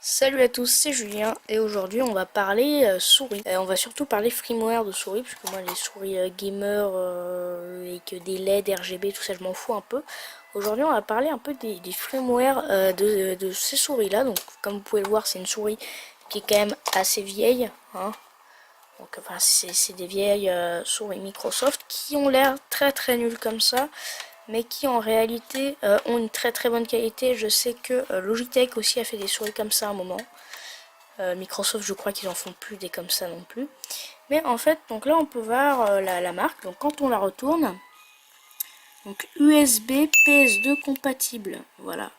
Salut à tous, c'est Julien et aujourd'hui on va parler souris. On va surtout parler firmware de souris parce que moi les souris gamer et que des LED, RGB, tout ça je m'en fous un peu. Aujourd'hui on va parler un peu des firmware de ces souris là. Donc comme vous pouvez le voir c'est une souris qui est quand même assez vieille, hein. Donc enfin, c'est des vieilles souris Microsoft qui ont l'air très nulles comme ça, mais qui en réalité ont une très bonne qualité. Je sais que Logitech aussi a fait des souris comme ça à un moment. Microsoft, je crois qu'ils en font plus des comme ça non plus. Mais en fait, donc là on peut voir la marque. Donc quand on la retourne, donc USB PS2 compatible, voilà.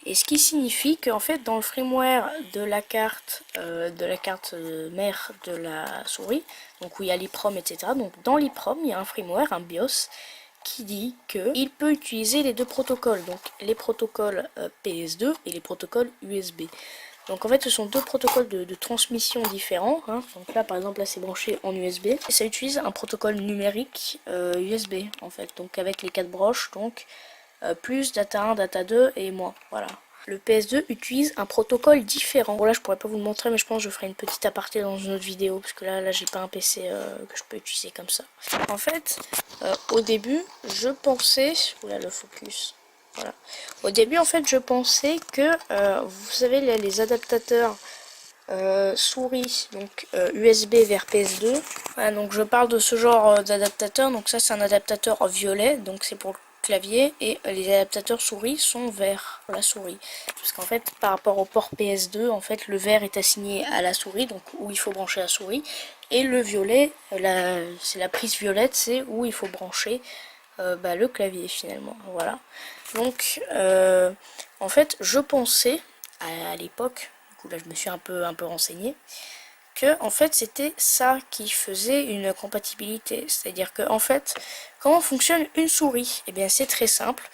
Et ce qui signifie qu'en fait dans le firmware de la carte mère de la souris, donc où il y a l'EEPROM, etc. Donc dans l'EEPROM il y a un firmware, un BIOS, qui dit qu'il peut utiliser les deux protocoles, donc les protocoles PS2 et les protocoles USB. Donc en fait ce sont deux protocoles de transmission différents, hein. Donc là par exemple là c'est branché en USB et ça utilise un protocole numérique USB en fait, donc avec les 4 broches, donc plus data 1, data 2 et moins, voilà. Le PS2 utilise un protocole différent. Bon là je pourrais pas vous le montrer mais je pense que je ferai une petite aparté dans une autre vidéo parce que là j'ai pas un PC que je peux utiliser comme ça. En fait au début je pensais, oula le focus, voilà. Au début en fait je pensais que vous savez les adaptateurs souris donc USB vers PS2, voilà, donc je parle de ce genre d'adaptateur. Donc ça c'est un adaptateur violet, donc c'est pour le clavier, et les adaptateurs souris sont verts pour la souris, parce qu'en fait par rapport au port PS2 en fait le vert est assigné à la souris, donc où il faut brancher la souris, et le violet c'est la prise violette, c'est où il faut brancher le clavier finalement, voilà. Donc en fait je pensais à l'époque, du coup là je me suis un peu renseigné, que en fait c'était ça qui faisait une compatibilité. C'est-à-dire que en fait, comment fonctionne une souris? Et bien c'est très simple.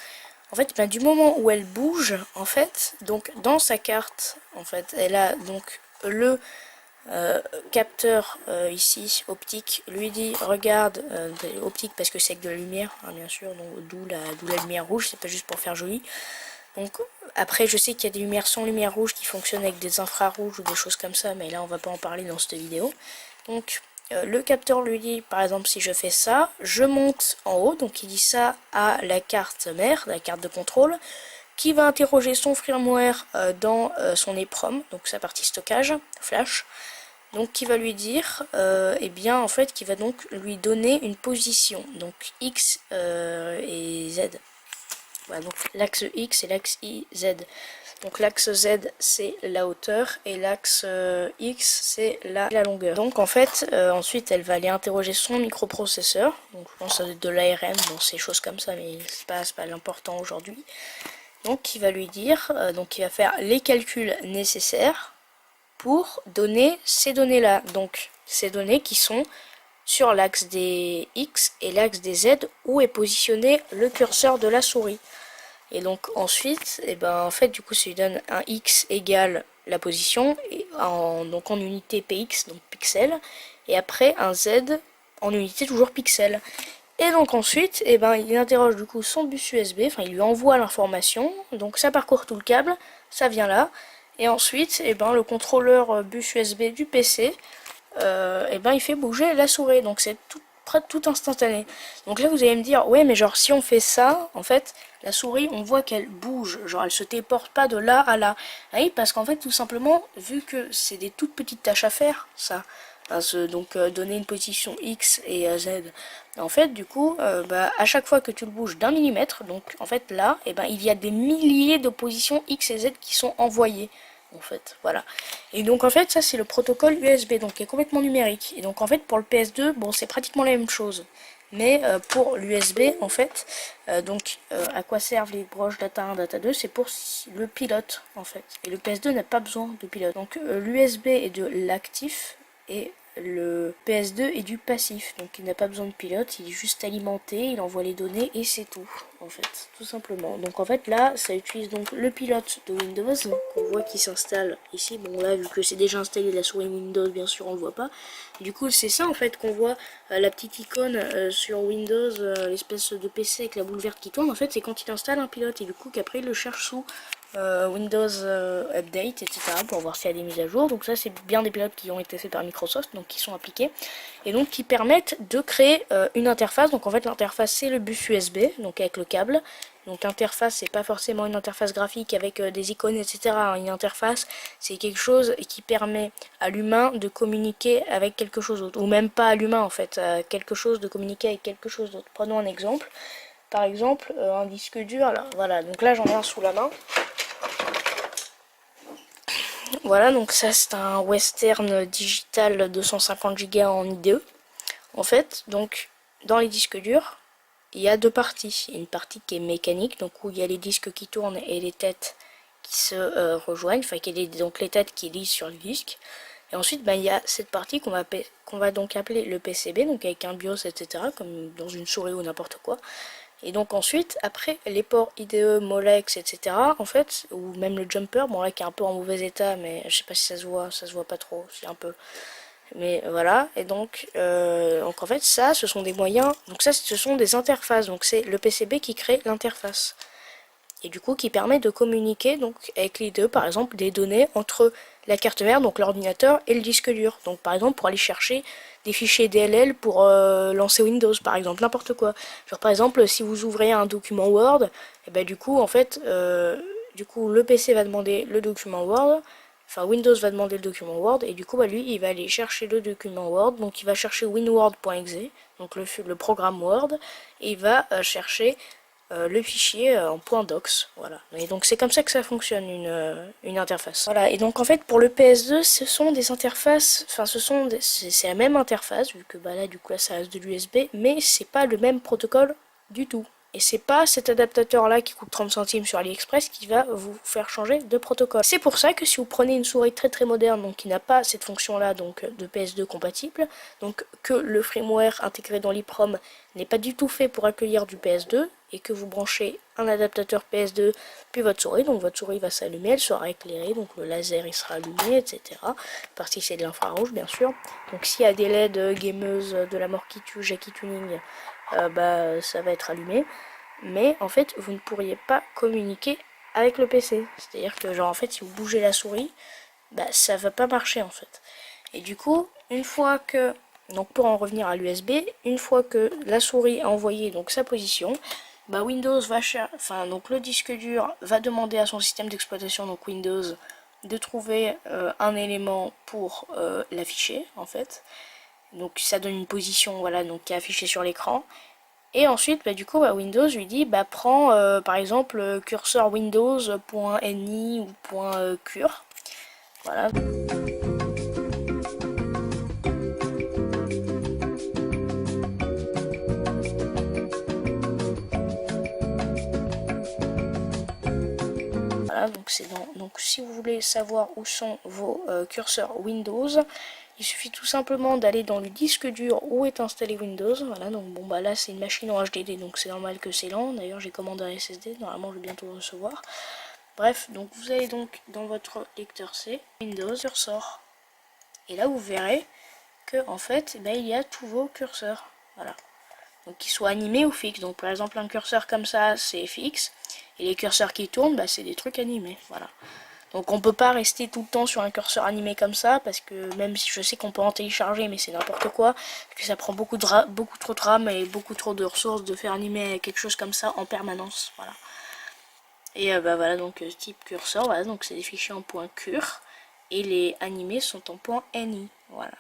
En fait, du moment où elle bouge, en fait, donc dans sa carte, en fait, elle a donc le capteur ici optique lui dit regarde, optique parce que c'est avec de la lumière, hein, bien sûr, donc d'où la lumière rouge, c'est pas juste pour faire joli. Donc après je sais qu'il y a des lumières sans lumière rouge qui fonctionnent avec des infrarouges ou des choses comme ça, mais là on va pas en parler dans cette vidéo. Donc le capteur lui dit par exemple si je fais ça, je monte en haut, donc il dit ça à la carte mère, la carte de contrôle, qui va interroger son firmware dans son EEPROM, donc sa partie stockage, flash, donc qui va lui dire, eh bien en fait qui va donc lui donner une position, donc X et Z. Voilà, donc l'axe X et l'axe Z. Donc l'axe Z c'est la hauteur et l'axe X c'est la longueur. Donc en fait ensuite elle va aller interroger son microprocesseur. Donc je pense que ça doit être de l'ARM, bon ces choses comme ça, mais c'est pas l'important aujourd'hui. Donc il va lui dire, donc il va faire les calculs nécessaires pour donner ces données là. Donc ces données qui sont sur l'axe des X et l'axe des Z où est positionné le curseur de la souris. Et donc ensuite, et ben en fait du coup ça lui donne un X égale la position, et donc en unité px, donc pixels, et après un Z en unité toujours pixels. Et donc ensuite, et ben il interroge du coup son bus USB, enfin il lui envoie l'information, donc ça parcourt tout le câble, ça vient là, et ensuite et ben le contrôleur bus USB du PC, et ben il fait bouger la souris, donc c'est tout instantané. Donc là vous allez me dire ouais mais genre si on fait ça, en fait la souris on voit qu'elle bouge, genre elle se téléporte pas de là à là. Ah oui, parce qu'en fait tout simplement vu que c'est des toutes petites tâches à faire ça, donc donner une position X et Z, en fait du coup à chaque fois que tu le bouges d'un millimètre, donc en fait là et ben il y a des milliers de positions X et Z qui sont envoyées en fait, voilà. Et donc en fait ça c'est le protocole USB, donc qui est complètement numérique. Et donc en fait pour le PS2, bon c'est pratiquement la même chose. Mais pour l'USB en fait, à quoi servent les broches data 1, data 2, c'est pour le pilote en fait. Et le PS2 n'a pas besoin de pilote. Donc l'USB est de l'actif et le PS2 est du passif, donc il n'a pas besoin de pilote, il est juste alimenté, il envoie les données et c'est tout en fait, tout simplement. Donc en fait là ça utilise donc le pilote de Windows qu'on voit qui s'installe ici. Bon là vu que c'est déjà installé la souris Windows bien sûr on le voit pas, du coup c'est ça en fait qu'on voit, la petite icône sur Windows, l'espèce de PC avec la boule verte qui tourne, en fait c'est quand il installe un pilote, et du coup qu'après il le cherche sous Windows Update, etc. pour voir s'il y a des mises à jour. Donc ça c'est bien des pilotes qui ont été faits par Microsoft, donc qui sont appliqués et donc qui permettent de créer une interface. Donc en fait l'interface c'est le bus USB, donc avec le câble. Donc l'interface c'est pas forcément une interface graphique avec des icônes, etc. Une interface c'est quelque chose qui permet à l'humain de communiquer avec quelque chose d'autre, ou même pas à l'humain en fait, à quelque chose de communiquer avec quelque chose d'autre. Prenons un exemple. Par exemple, un disque dur, là, voilà, donc là j'en ai un sous la main. Voilà, donc ça c'est un Western Digital 250 Go en IDE. En fait, donc dans les disques durs, il y a deux parties. Il y a une partie qui est mécanique, donc où il y a les disques qui tournent et les têtes qui se rejoignent, enfin il y a donc les têtes qui lisent sur le disque. Et ensuite, il y a cette partie qu'on va donc appeler le PCB, donc avec un BIOS, etc., comme dans une souris ou n'importe quoi. Et donc ensuite, après, les ports IDE, Molex, etc., en fait, ou même le jumper, bon là qui est un peu en mauvais état, mais je sais pas si ça se voit pas trop, c'est un peu... Mais voilà, et donc en fait, ça, ce sont des moyens, donc ça, ce sont des interfaces, donc c'est le PCB qui crée l'interface. Et du coup, qui permet de communiquer donc avec les deux, par exemple, des données entre la carte mère, donc l'ordinateur, et le disque dur. Donc par exemple, pour aller chercher des fichiers DLL pour lancer Windows, par exemple, n'importe quoi. Genre par exemple, si vous ouvrez un document Word, et ben du coup, en fait, le PC va demander le document Word, enfin Windows va demander le document Word, et du coup, lui, il va aller chercher le document Word, donc il va chercher winword.exe, donc le programme Word, et il va chercher le fichier en .docs, voilà. Et donc c'est comme ça que ça fonctionne une interface. Voilà, et donc en fait pour le PS2 ce sont des interfaces, enfin c'est la même interface, vu que là du coup là ça reste de l'USB, mais c'est pas le même protocole du tout. Et c'est pas cet adaptateur là qui coûte 30 centimes sur AliExpress qui va vous faire changer de protocole. C'est pour ça que si vous prenez une souris très moderne, donc qui n'a pas cette fonction là, donc de PS2 compatible, donc que le firmware intégré dans l'EEPROM n'est pas du tout fait pour accueillir du PS2, et que vous branchez un adaptateur PS2 puis votre souris, donc votre souris va s'allumer, elle sera éclairée, donc le laser il sera allumé, etc. Parce que c'est de l'infrarouge bien sûr. Donc s'il y a des LED gameuses de la mort qui tue, Jackie Tuning, ça va être allumé. Mais en fait vous ne pourriez pas communiquer avec le PC. C'est-à-dire que genre en fait si vous bougez la souris, ça va pas marcher en fait. Et du coup, une fois que, donc pour en revenir à l'USB, une fois que la souris a envoyé donc sa position, Windows va donc le disque dur va demander à son système d'exploitation, donc Windows, de trouver un élément pour l'afficher en fait. Donc ça donne une position, voilà, donc qui est affichée sur l'écran. Et ensuite, du coup, Windows lui dit, prends par exemple curseur windows.ni ou .cur. Voilà. Voilà, donc si vous voulez savoir où sont vos curseurs Windows, il suffit tout simplement d'aller dans le disque dur où est installé Windows. Voilà, donc bon là c'est une machine en HDD, donc c'est normal que c'est lent. D'ailleurs j'ai commandé un SSD, normalement je vais bientôt le recevoir. Bref, donc vous allez donc dans votre lecteur C, Windows, curseur. Et là vous verrez que en fait il y a tous vos curseurs. Voilà. Donc qu'ils soient animés ou fixes. Donc par exemple un curseur comme ça c'est fixe. Et les curseurs qui tournent, c'est des trucs animés. Voilà. Donc on peut pas rester tout le temps sur un curseur animé comme ça, parce que même si je sais qu'on peut en télécharger, mais c'est n'importe quoi, parce que ça prend beaucoup trop de RAM et beaucoup trop de ressources de faire animer quelque chose comme ça en permanence. Voilà. Et voilà, donc type curseur, voilà, donc c'est des fichiers en .cur, et les animés sont en .ni. Voilà.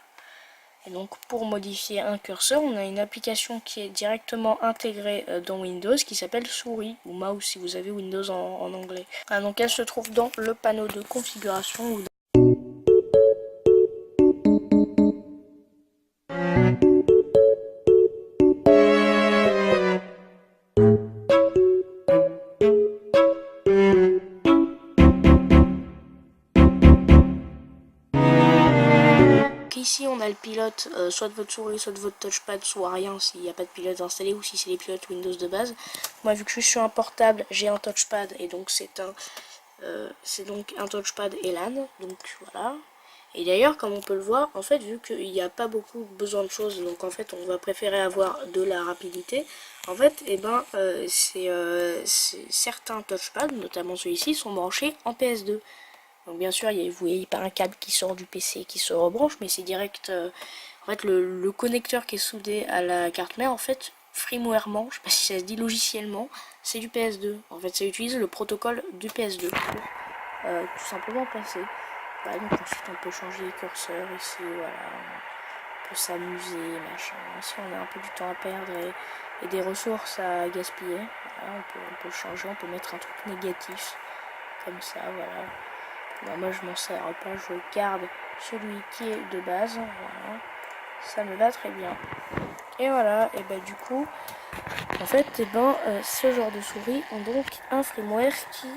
Et donc pour modifier un curseur, on a une application qui est directement intégrée dans Windows qui s'appelle souris ou mouse si vous avez Windows en anglais. Ah, donc elle se trouve dans le panneau de configuration. Ici on a le pilote, soit de votre souris, soit de votre touchpad, soit rien s'il n'y a pas de pilote installé ou si c'est les pilotes Windows de base. Moi vu que je suis sur un portable, j'ai un touchpad et donc c'est donc un touchpad Elan, donc voilà. Et d'ailleurs, comme on peut le voir, en fait, vu qu'il n'y a pas beaucoup besoin de choses, donc en fait, on va préférer avoir de la rapidité. En fait, certains touchpads, notamment celui-ci, sont branchés en PS2. Donc bien sûr, vous voyez pas un câble qui sort du PC qui se rebranche, mais c'est direct. En fait, le connecteur qui est soudé à la carte mère, en fait, firmwairement, je sais pas si ça se dit logiciellement, c'est du PS2. En fait, ça utilise le protocole du PS2 pour tout simplement passer. Bah, donc ensuite, on peut changer les curseurs ici, voilà. On peut s'amuser, machin. Si on a un peu du temps à perdre et des ressources à gaspiller, voilà, on peut changer, on peut mettre un truc négatif, comme ça, voilà. Bon, moi je m'en sers pas, je garde celui qui est de base, voilà, ça me va très bien. Et voilà, et bah du coup, en fait, ce genre de souris ont donc un firmware qui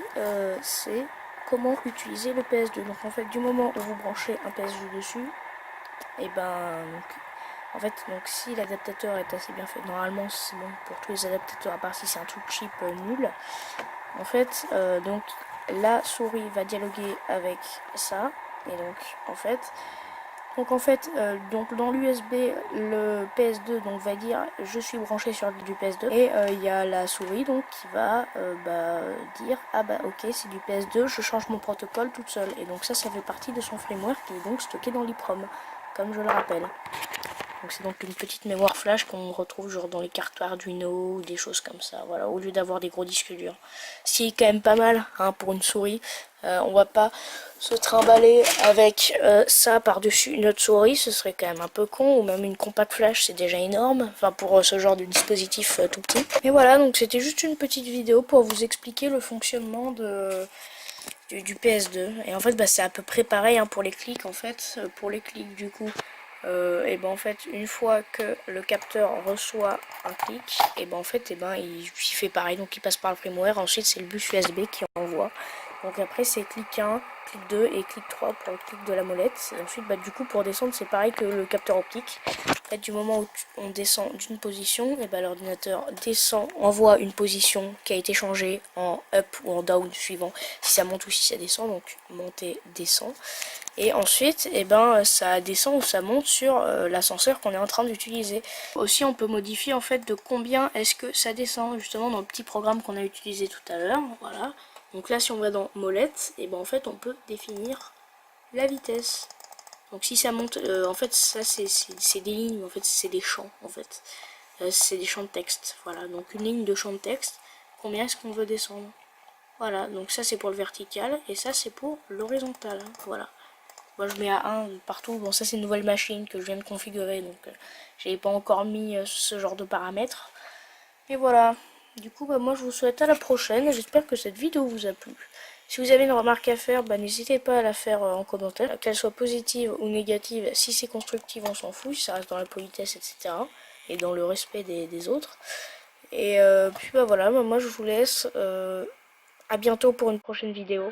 sait comment utiliser le PS2. Donc en fait, du moment où vous branchez un PS2 dessus, et en fait, donc si l'adaptateur est assez bien fait, normalement c'est bon pour tous les adaptateurs, à part si c'est un truc cheap nul. En fait, donc la souris va dialoguer avec ça, et donc en fait, donc dans l'USB, le PS2 donc va dire je suis branché sur du PS2, et il y a la souris donc qui va dire ah bah ok c'est du PS2, je change mon protocole toute seule, et donc ça fait partie de son firmware qui est donc stocké dans l'EEPROM, comme je le rappelle. Donc c'est donc une petite mémoire flash qu'on retrouve genre dans les cartes Arduino ou des choses comme ça, voilà, au lieu d'avoir des gros disques durs. Ce qui est quand même pas mal hein, pour une souris. On va pas se trimballer avec ça par-dessus une autre souris, ce serait quand même un peu con, ou même une compact flash c'est déjà énorme, enfin pour ce genre de dispositif tout petit. Et voilà, donc c'était juste une petite vidéo pour vous expliquer le fonctionnement du PS2. Et en fait c'est à peu près pareil hein, pour les clics en fait, pour les clics du coup. Et ben en fait une fois que le capteur reçoit un clic, et ben en fait il fait pareil, donc il passe par le firmware, ensuite c'est le bus USB qui envoie, donc après c'est clic 1, clic 2 et clic 3 pour le clic de la molette, et ensuite du coup pour descendre c'est pareil que le capteur optique. En fait du moment où on descend d'une position, et ben l'ordinateur descend, envoie une position qui a été changée en up ou en down suivant si ça monte ou si ça descend, donc monter, descend. Et ensuite, ça descend ou ça monte sur l'ascenseur qu'on est en train d'utiliser. Aussi, on peut modifier en fait de combien est-ce que ça descend, justement dans le petit programme qu'on a utilisé tout à l'heure. Voilà. Donc là, si on va dans molette, et en fait, on peut définir la vitesse. Donc si ça monte, en fait, ça c'est des lignes, en fait, c'est des champs, en fait. C'est des champs de texte. Voilà. Donc une ligne de champ de texte. Combien est-ce qu'on veut descendre? Voilà. Donc ça c'est pour le vertical et ça c'est pour l'horizontal. Voilà. Moi je mets à 1 partout. Bon ça c'est une nouvelle machine que je viens de configurer, donc j'avais pas encore mis ce genre de paramètres. Et voilà. Du coup moi je vous souhaite à la prochaine. J'espère que cette vidéo vous a plu. Si vous avez une remarque à faire, n'hésitez pas à la faire en commentaire. Qu'elle soit positive ou négative, si c'est constructive on s'en fout, si ça reste dans la politesse, etc. Et dans le respect des autres. Et puis voilà, moi je vous laisse. À bientôt pour une prochaine vidéo.